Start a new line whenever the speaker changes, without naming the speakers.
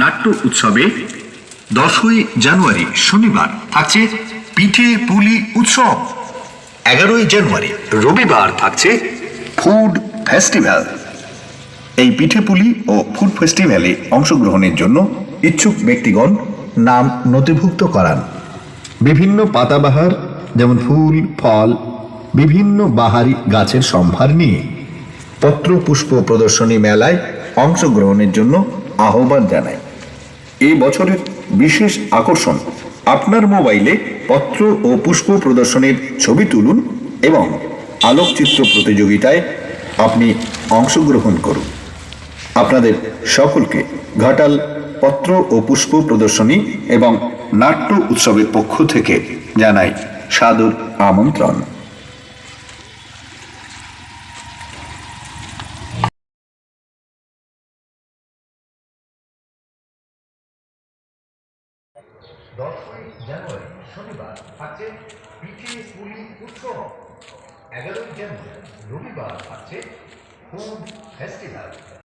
নাট্য উৎসবে 10ই জানুয়ারি শনিবার থাকছে পিঠে পুলি উৎসব। 11ই জানুয়ারি রবিবার থাকছে ফুড ফেস্টিভ্যাল। এই পিঠে পুলি ও ফুড ফেস্টিভ্যালে অংশগ্রহণের জন্য ইচ্ছুক ব্যক্তিগণ নাম নথিভুক্ত করান। বিভিন্ন পাতাবাহার যেমন ফুল ফল বিভিন্ন বাহারি গাছের সম্ভার নিয়ে পত্র পুষ্প প্রদর্শনী মেলায় অংশগ্রহণের জন্য আহ্বান জানায়। এই বছরের বিশেষ আকর্ষণ, আপনার মোবাইলে পত্র ও পুষ্প প্রদর্শনীর ছবি তুলুন এবং আলোকচিত্র প্রতিযোগিতায় আপনি অংশগ্রহণ করুন। আপনাদের সকলকে ঘাটাল পত্র ও পুষ্প প্রদর্শনী এবং নাট্য উৎসবের পক্ষ থেকে জানাই সাদর আমন্ত্রণ। জানুয়ারি শনিবার থাকছে পিঠে পুলি উৎসব। 11ই জানুয়ারি রবিবার থাকছে ফুড ফেস্টিভ্যাল।